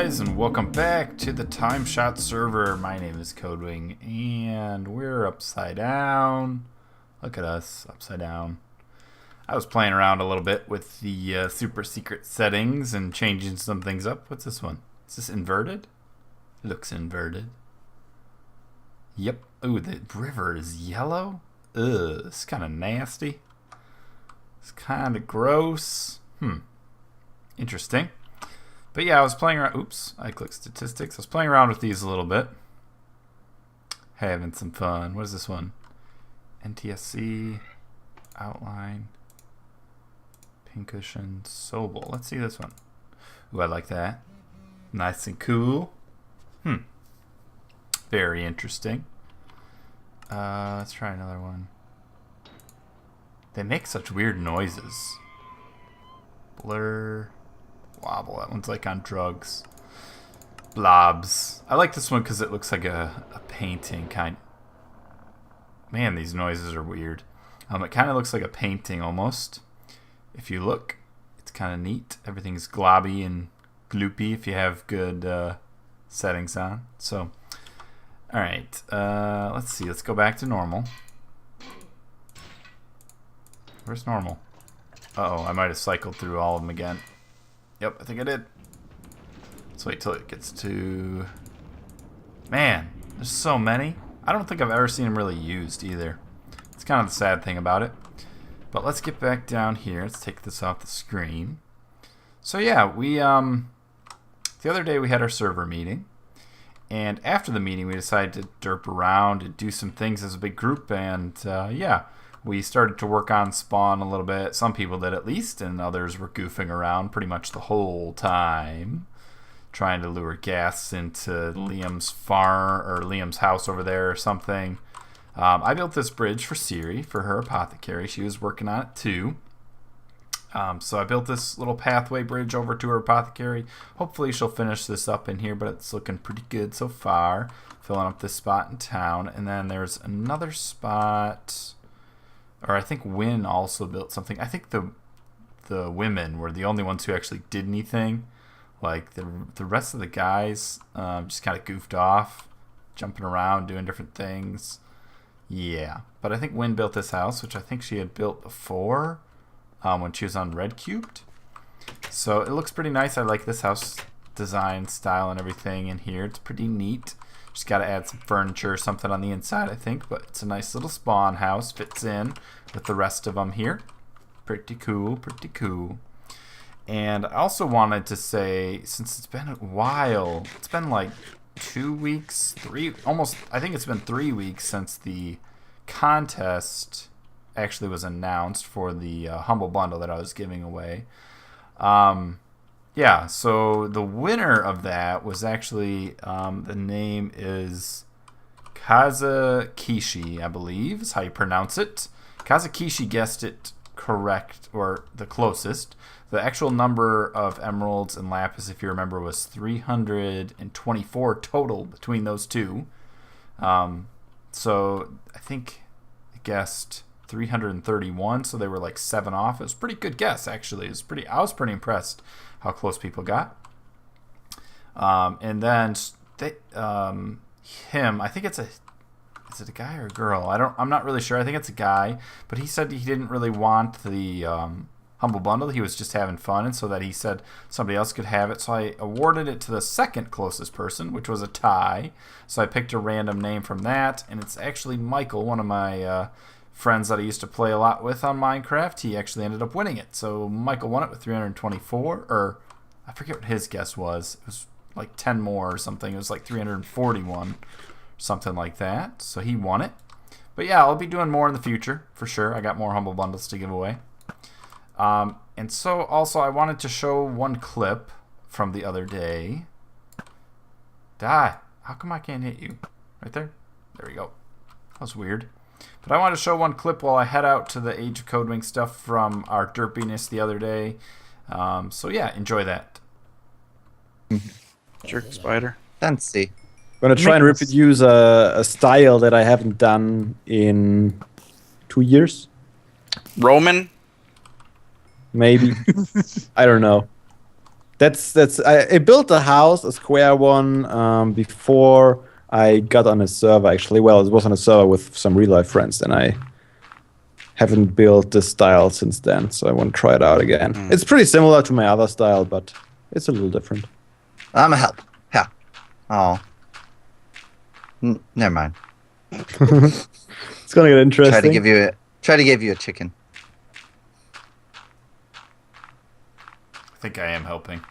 guys, and welcome back to the TimeShot Server. My name is KohdWing, and we're upside down. Look at us, upside down. I was playing around a little bit with the super secret settings and changing some things up. What's this one? Is this inverted? Looks inverted. Yep. Ooh, the river is yellow? Ugh, it's kind of nasty. It's kind of gross. Interesting. But yeah, I was playing around. Oops, I clicked statistics. I was playing around with these a little bit. Having some fun. What is this one? NTSC, outline, pincushion, Sobel. Let's see this one. Ooh, I like that. Nice and cool. Very interesting. Let's try another one. They make such weird noises. Blur. Wobble. That one's like on drugs. Blobs. I like this one because it looks like a painting kind. Man, these noises are weird. It kind of looks like a painting almost. If you look, it's kind of neat. Everything's globby and gloopy if you have good settings on. So, all right. Let's see. Let's go back to normal. Where's normal? Uh-oh, I might have cycled through all of them again. Yep, I think I did. Let's wait till it gets to... Man, there's so many. I don't think I've ever seen them really used either. It's kind of the sad thing about it. But let's get back down here. Let's take this off the screen. So yeah, we the other day we had our server meeting. And after the meeting we decided to derp around and do some things as a big group. And yeah, we started to work on spawn a little bit. Some people did at least, and others were goofing around pretty much the whole time, trying to lure gas into Liam's farm or Liam's house over there or something. I built this bridge for Siri, for her apothecary. She was working on it too. So I built this little pathway bridge over to her apothecary. Hopefully she'll finish this up in here, but it's looking pretty good so far. Filling up this spot in town. And then there's another spot... Or I think Wynn also built something. I think the women were the only ones who actually did anything. Like the rest of the guys just kind of goofed off, jumping around, doing different things. Yeah, but I think Wynn built this house, which I think she had built before when she was on Red Cubed. So it looks pretty nice. I like this house design style and everything in here. It's pretty neat. Just got to add some furniture or something on the inside, I think. But it's a nice little spawn house. Fits in with the rest of them here. Pretty cool, pretty cool. And I also wanted to say, since it's been a while, it's been like 2 weeks, I think it's been 3 weeks since the contest actually was announced for the Humble Bundle that I was giving away. Yeah, so the winner of that was actually, the name is Kazakishi, I believe, is how you pronounce it. Kazakishi guessed it correct, or the closest. The actual number of emeralds and lapis, if you remember, was 324 total between those two. So I think I guessed 331, so they were like 7 off. It was a pretty good guess, actually. I was pretty impressed how close people got. And then him, I think is it a guy or a girl? I'm not really sure. I think it's a guy, but he said he didn't really want the Humble Bundle. He was just having fun, and so that he said somebody else could have it. So I awarded it to the second closest person, which was a tie. So I picked a random name from that, and it's actually Michael, one of my friends that I used to play a lot with on Minecraft. He actually ended up winning it. So Michael won it with 324, or I forget what his guess was. It was like 10 more or something. It was like 341, something like that. So he won it. But yeah, I'll be doing more in the future, for sure. I got more Humble Bundles to give away. And so also I wanted to show one clip from the other day. Die. How come I can't hit you? Right there? There we go. That was weird. But I want to show one clip while I head out to the Age of KohdWing stuff from our derpiness the other day. So yeah, enjoy that. Jerk spider. Fancy. I'm gonna try and reproduce a style that I haven't done in 2 years. Roman? Maybe. I don't know. I built a house, a square one, before I got on a server. Actually, well, it was on a server with some real life friends, and I haven't built this style since then. So I want to try it out again. It's pretty similar to my other style, but it's a little different. I'm a help. Help. Oh. Never mind. It's gonna get interesting. Try to give you a chicken. I think I am helping.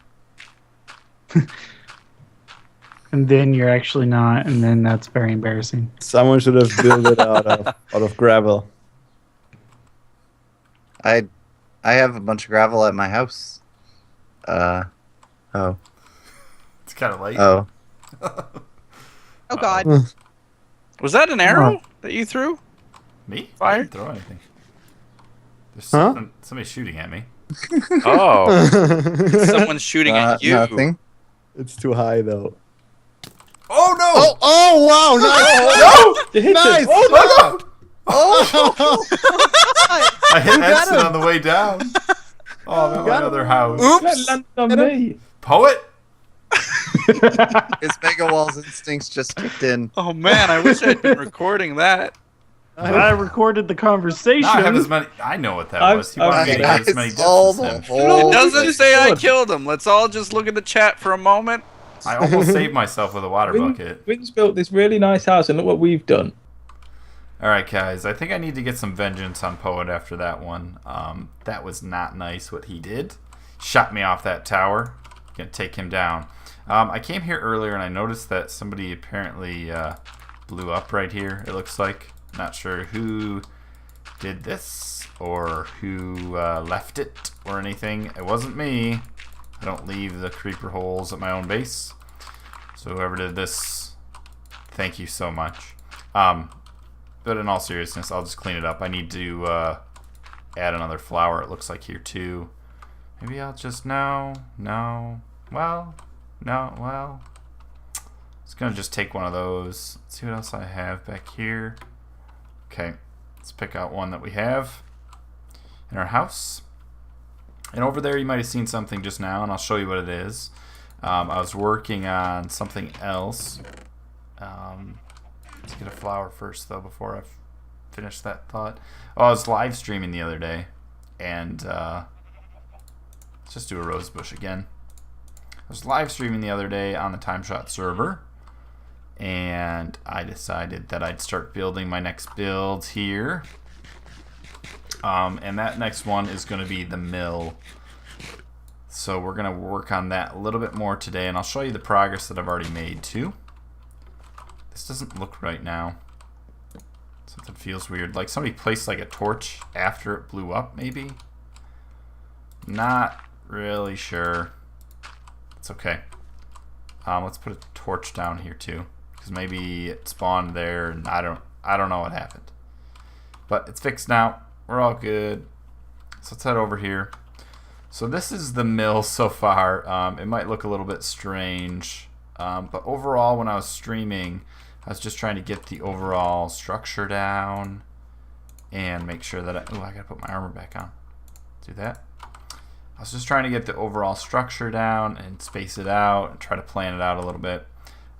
And then you're actually not, and then that's very embarrassing. Someone should have built it out of gravel. I have a bunch of gravel at my house. Oh. It's kind of late. Oh. Oh God. Was that an arrow that you threw? Me? I Fire? didn't throw anything. There's Huh? somebody shooting at me. Oh. Someone's shooting at you. Nothing. It's too high though. Oh no! Oh wow! Nice! You hit Nice! it. Oh, Oh! I hit You got Edson him. on the way down. Oh, I'm at my got other him. house. That landed on me. Poet? His Mega Wall's instincts just kicked in. Oh man, I wish I'd been recording that. I recorded the conversation. No, I have as many. I know what that I've- was. He wanted me to I get as many deaths saw as the him. whole It doesn't thing. say I Good. killed him. Let's all just look at the chat for a moment. I almost saved myself with a water bucket. Wynn's built this really nice house, and look what we've done. All right, guys. I think I need to get some vengeance on Poet after that one. That was not nice what he did. Shot me off that tower. Gonna take him down. I came here earlier and I noticed that somebody apparently blew up right here. It looks like. Not sure who did this or who left it or anything. It wasn't me. I don't leave the creeper holes at my own base. So whoever did this, thank you so much. But in all seriousness, I'll just clean it up. I need to add another flower, it looks like here too. Maybe I'll just, no. It's gonna just take one of those. Let's see what else I have back here. Okay, let's pick out one that we have in our house. And over there you might have seen something just now, and I'll show you what it is. I was working on something else. Let's get a flower first, though, before I finish that thought. Oh, I was live streaming the other day, and let's just do a rose bush again. I was live streaming the other day on the TimeShot server, and I decided that I'd start building my next build here. And that next one is going to be the mill. So we're going to work on that a little bit more today, and I'll show you the progress that I've already made too. This doesn't look right now. Something feels weird. Like somebody placed like a torch after it blew up, maybe? Not really sure. It's okay. Let's put a torch down here too, because maybe it spawned there and I don't know what happened. But it's fixed now. We're all good. So let's head over here. So this is the mill so far. It might look a little bit strange, but overall when I was streaming, I was just trying to get the overall structure down and make sure that I gotta put my armor back on. Do that. I was just trying to get the overall structure down and space it out and try to plan it out a little bit.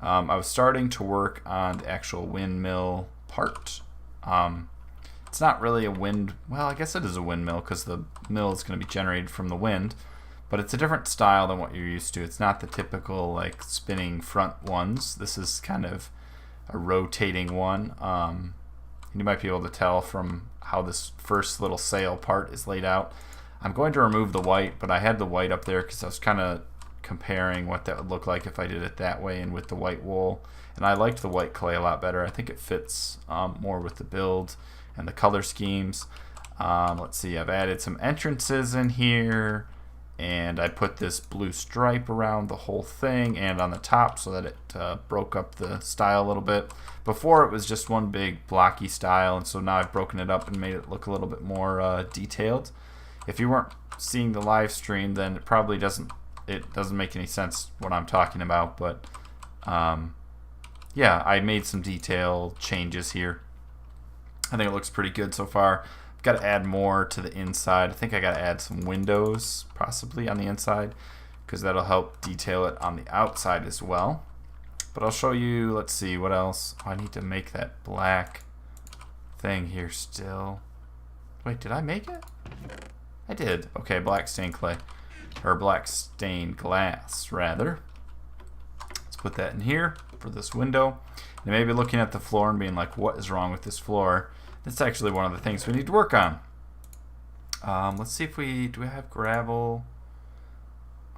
I was starting to work on the actual windmill part. It's not really a wind, well, I guess it is a windmill because the mill is going to be generated from the wind, but it's a different style than what you're used to. It's not the typical like spinning front ones. This is kind of a rotating one. You might be able to tell from how this first little sail part is laid out. I'm going to remove the white, but I had the white up there because I was kind of comparing what that would look like if I did it that way and with the white wool. And I liked the white clay a lot better. I think it fits more with the build and the color schemes. Let's see, I've added some entrances in here, and I put this blue stripe around the whole thing and on the top so that it broke up the style a little bit. Before it was just one big blocky style, and so now I've broken it up and made it look a little bit more detailed. If you weren't seeing the live stream, then it probably doesn't make any sense what I'm talking about, but yeah, I made some detail changes here. I think it looks pretty good so far. I've got to add more to the inside. I think I got to add some windows possibly on the inside because that'll help detail it on the outside as well. But I'll show you, let's see, what else? Oh, I need to make that black thing here still. Wait, did I make it? I did. Okay, black stained clay. Or black stained glass, rather. Let's put that in here for this window. And maybe looking at the floor and being like, what is wrong with this floor? That's actually one of the things we need to work on. Let's see if do we have gravel?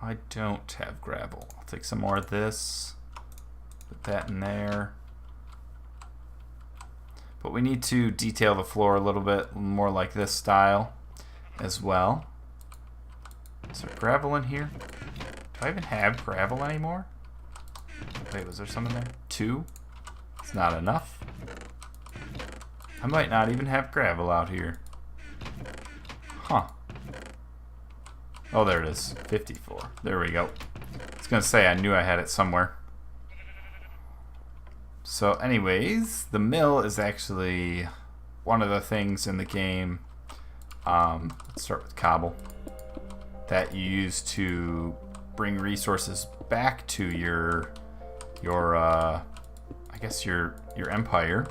I don't have gravel. I'll take some more of this. Put that in there. But we need to detail the floor a little bit more like this style as well. Is there gravel in here? Do I even have gravel anymore? Wait, was there some in there? 2? It's not enough. I might not even have gravel out here. Huh. Oh, there it is. 54. There we go. I was going to say I knew I had it somewhere. So anyways, the mill is actually one of the things in the game, let's start with cobble, that you use to bring resources back to your I guess your empire.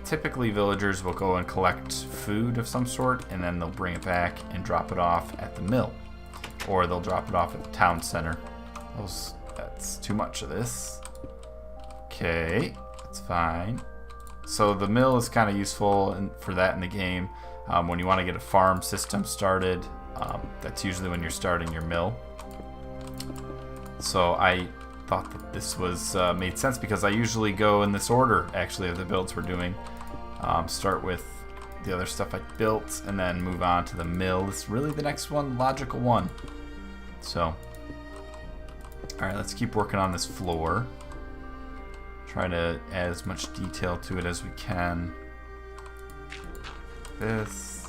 Typically villagers will go and collect food of some sort, and then they'll bring it back and drop it off at the mill, or they'll drop it off at the town center. That's too much of this. Okay, that's fine. So the mill is kind of useful for that in the game. When you want to get a farm system started, that's usually when you're starting your mill. So I thought that this was made sense because I usually go in this order, actually, of the builds we're doing. Start with the other stuff I built and then move on to the mill. It's really the next one, logical one. So, alright, let's keep working on this floor. Try to add as much detail to it as we can. This.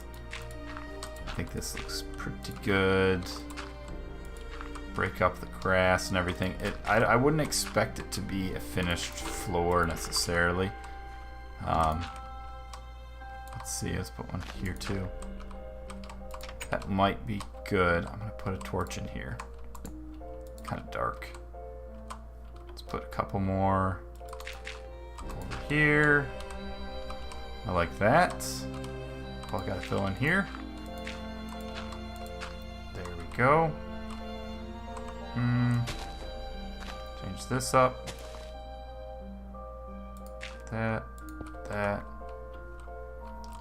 I think this looks pretty good. Break up the grass and everything. I wouldn't expect it to be a finished floor necessarily. Let's see, let's put one here too. That might be good. I'm gonna put a torch in here. Kind of dark. Let's put a couple more over here. I like that. I gotta fill in here. There we go. Change this up. That.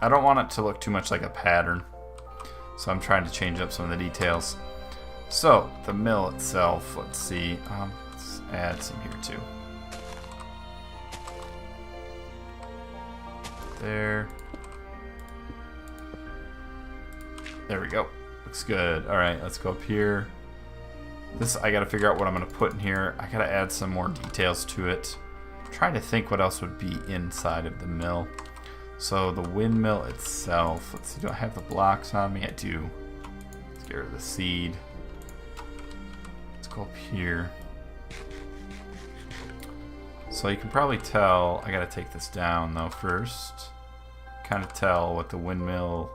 I don't want it to look too much like a pattern, so I'm trying to change up some of the details. So the mill itself, let's see. Let's add some here too. There we go. Looks good. All right, let's go up here. This, I gotta figure out what I'm gonna put in here. I gotta add some more details to it. I'm trying to think what else would be inside of the mill. So the windmill itself, let's see, do I have the blocks on me? I do. Let's get rid of the seed. Let's go up here. So you can probably tell, I gotta take this down though first. Kind of tell what the windmill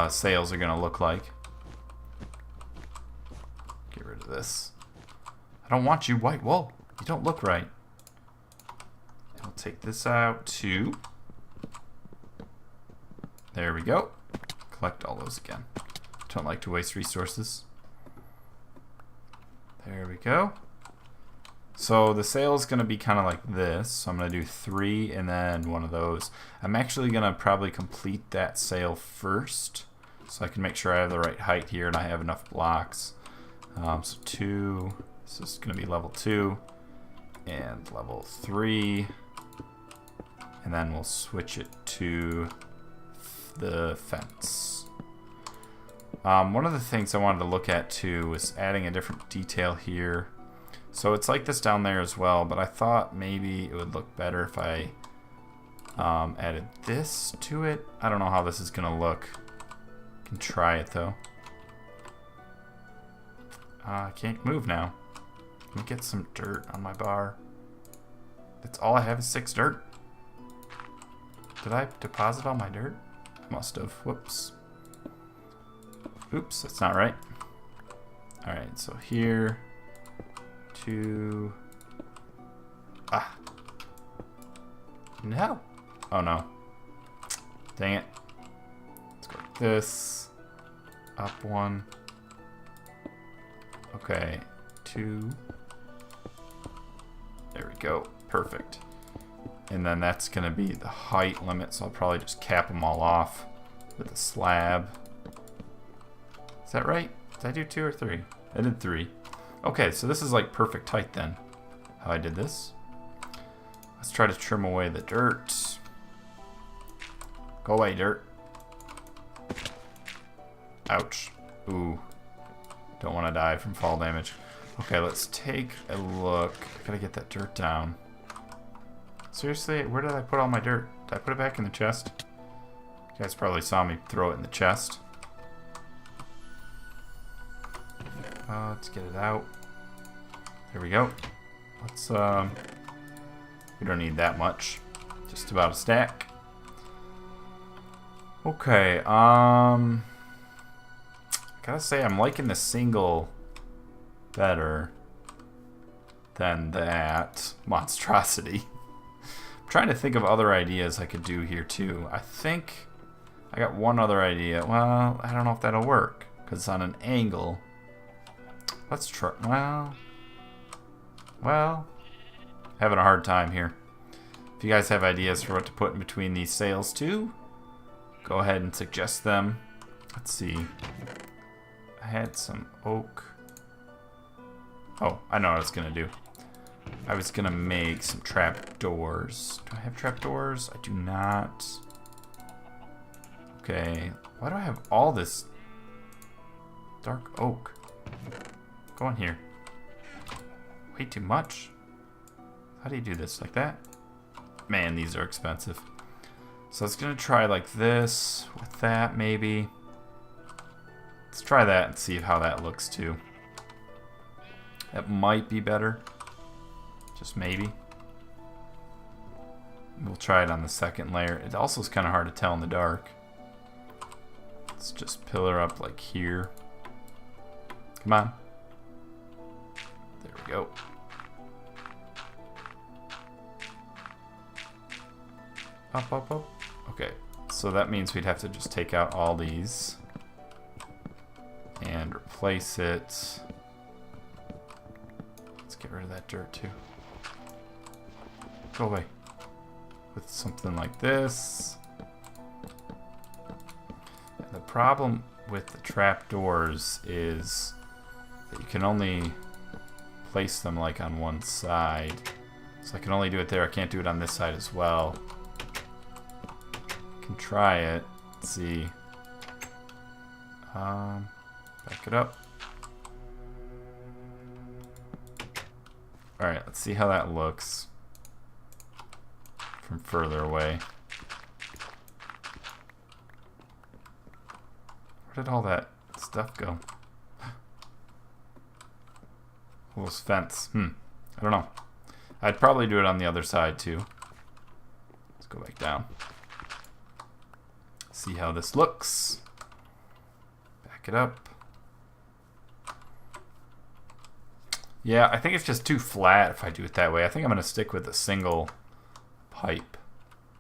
sails are gonna look like. Get rid of this. I don't want you white wool. You don't look right. I'll take this out too. There we go. Collect all those again. Don't like to waste resources. There we go. So the sail is going to be kind of like this. So I'm going to do 3 and then one of those. I'm actually going to probably complete that sail first, so I can make sure I have the right height here and I have enough blocks. So 2. This is going to be level 2 and level 3. And then we'll switch it to the fence. One of the things I wanted to look at too was adding a different detail here. So it's like this down there as well, but I thought maybe it would look better if I added this to it. I don't know how this is gonna look. I can try it though. I can't move now. Let me get some dirt on my bar. That's all I have is 6 dirt. Did I deposit all my dirt? I must have. Whoops. Oops, that's not right. Alright, so here to... Ah. No. Oh no. Dang it. Let's go like this. Up one. Okay. 2. There we go. Perfect. And then that's going to be the height limit, so I'll probably just cap them all off with a slab. Is that right? Did I do 2 or 3? I did 3. Okay, so this is like perfect height then. How I did this. Let's try to trim away the dirt. Go away, dirt. Ouch. Ooh. Don't want to die from fall damage. Okay, let's take a look. I gotta get that dirt down. Seriously, where did I put all my dirt? Did I put it back in the chest? You guys probably saw me throw it in the chest. Let's get it out. There we go. Let's, we don't need that much. Just about a stack. Okay, gotta say I'm liking the single better than that monstrosity. I'm trying to think of other ideas I could do here too. I think I got one other idea. Well, I don't know if that'll work because it's on an angle. Let's try. Well, having a hard time here. If you guys have ideas for what to put in between these sails too, go ahead and suggest them. Let's see. I had some oak. Oh, I know what I was gonna do. I was gonna make some trap doors. Do I have trap doors? I do not. Okay. Why do I have all this dark oak? Go in here. Way too much. How do you do this? Like that? Man, these are expensive. So I was gonna try like this with that maybe. Let's try that and see how that looks too. That might be better. Just maybe. We'll try it on the second layer. It also is kind of hard to tell in the dark. Let's just pillar up like here. Come on. There we go. Up, up, up. Okay, so that means we'd have to just take out all these and replace it. Let's get rid of that dirt too. Go away. With something like this. And the problem with the trapdoors is that you can only place them like on one side. So I can only do it there. I can't do it on this side as well. I can try it. Let's see. Back it up. Alright, let's see how that looks from further away. Where did all that stuff go? Those fence. I don't know. I'd probably do it on the other side too. Let's go back down. See how this looks. Back it up. Yeah, I think it's just too flat if I do it that way. I think I'm going to stick with a single pipe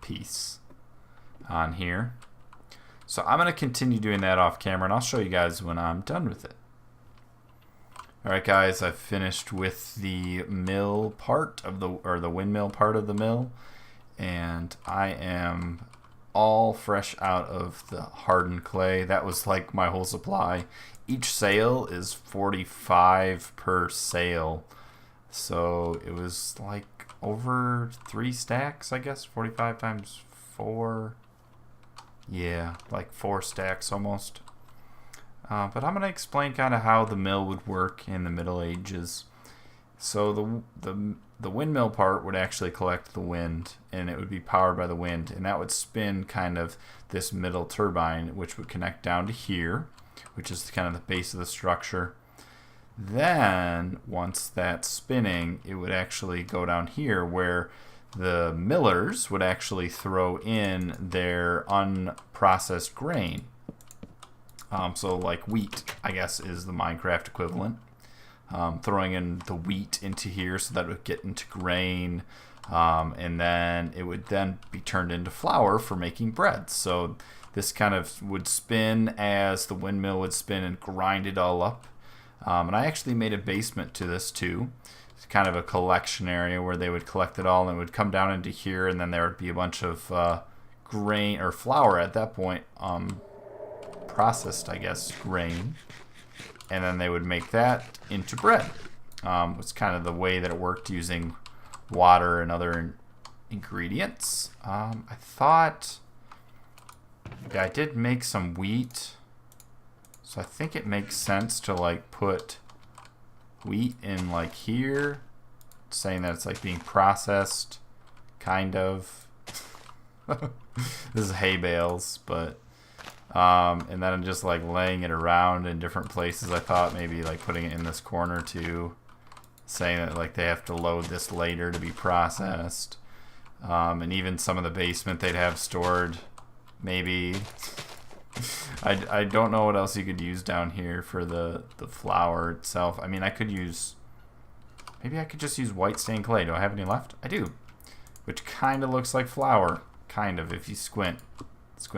piece on here. So I'm going to continue doing that off camera, and I'll show you guys when I'm done with it. Alright guys, I've finished with the mill part of the windmill part of the mill, and I am all fresh out of the hardened clay. That was like my whole supply. Each sail is 45 per sail, so it was like over 3 stacks, I guess. 45 times 4, yeah, like 4 stacks almost. But I'm going to explain kind of how the mill would work in the Middle Ages. So the windmill part would actually collect the wind, and it would be powered by the wind, and that would spin kind of this middle turbine, which would connect down to here, which is kind of the base of the structure. Then once that's spinning, it would actually go down here where the millers would actually throw in their unprocessed grain. So like wheat, I guess, is the Minecraft equivalent. Throwing in the wheat into here so that it would get into grain, and then it would then be turned into flour for making bread. So this kind of would spin as the windmill would spin and grind it all up. And I actually made a basement to this too. It's kind of a collection area where they would collect it all, and it would come down into here, and then there would be a bunch of grain or flour at that point, processed, I guess, grain, and then they would make that into bread. Was kind of the way that it worked, using water and other ingredients. I thought, yeah, I did make some wheat, so I think it makes sense to like put wheat in like here, saying that it's like being processed, kind of. This is hay bales, but and then just like laying it around in different places. I thought maybe like putting it in this corner too, saying that like they have to load this later to be processed. And even some of the basement they'd have stored, maybe. I don't know what else you could use down here for the flour itself. I mean, I could use, maybe I could just use white stained clay. Do I have any left? I do, which kind of looks like flour. Kind of, if you squint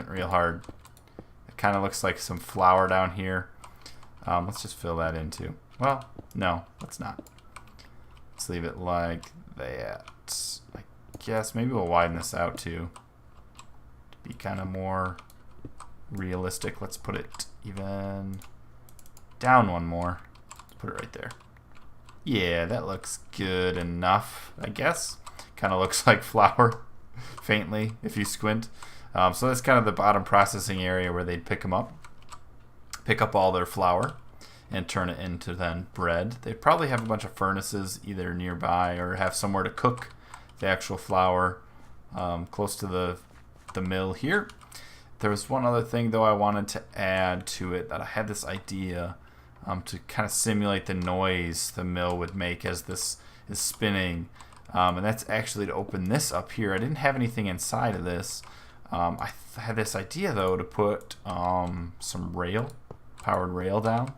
real hard. It kind of looks like some flour down here. Let's just fill that in too. Well, no, let's not. Let's leave it like that. I guess maybe we'll widen this out too, to be kind of more realistic. Let's put it even down one more. Let's put it right there. Yeah, that looks good enough, I guess. Kind of looks like flour. Faintly, if you squint. So that's kind of the bottom processing area where they'd pick up all their flour and turn it into then bread. They'd probably have a bunch of furnaces either nearby or have somewhere to cook the actual flour, close to the mill here. There was one other thing though I wanted to add to it, that I had this idea to kind of simulate the noise the mill would make as this is spinning. And that's actually to open this up here. I didn't have anything inside of this. I had this idea though to put some powered rail down,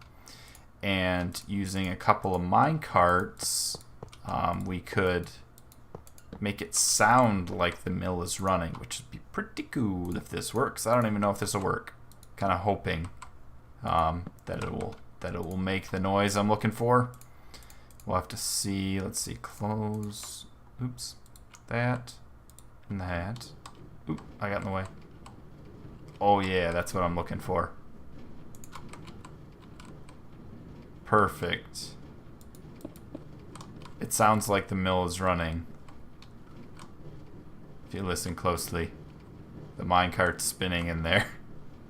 and using a couple of mine carts, we could make it sound like the mill is running, which would be pretty cool if this works. I don't even know if this will work. Kind of hoping that it will make the noise I'm looking for. We'll have to see. Let's see. Close. Oops. That. And that. Oop. I got in the way. Oh, yeah. That's what I'm looking for. Perfect. It sounds like the mill is running. If you listen closely. The minecart's spinning in there.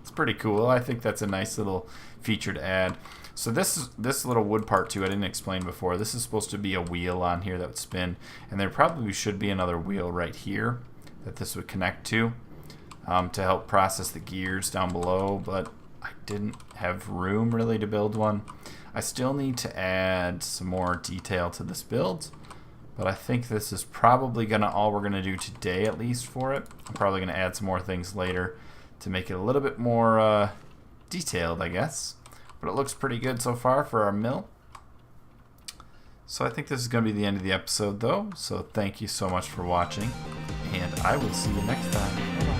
It's pretty cool. I think that's a nice little feature to add. So this little wood part too, I didn't explain before. This is supposed to be a wheel on here that would spin, and there probably should be another wheel right here that this would connect to help process the gears down below, but I didn't have room really to build one. I still need to add some more detail to this build, but I think this is probably all we're gonna do today, at least for it. I'm probably gonna add some more things later to make it a little bit more detailed, I guess. But it looks pretty good so far for our mill. So I think this is going to be the end of the episode though. So thank you so much for watching, and I will see you next time. Bye-bye.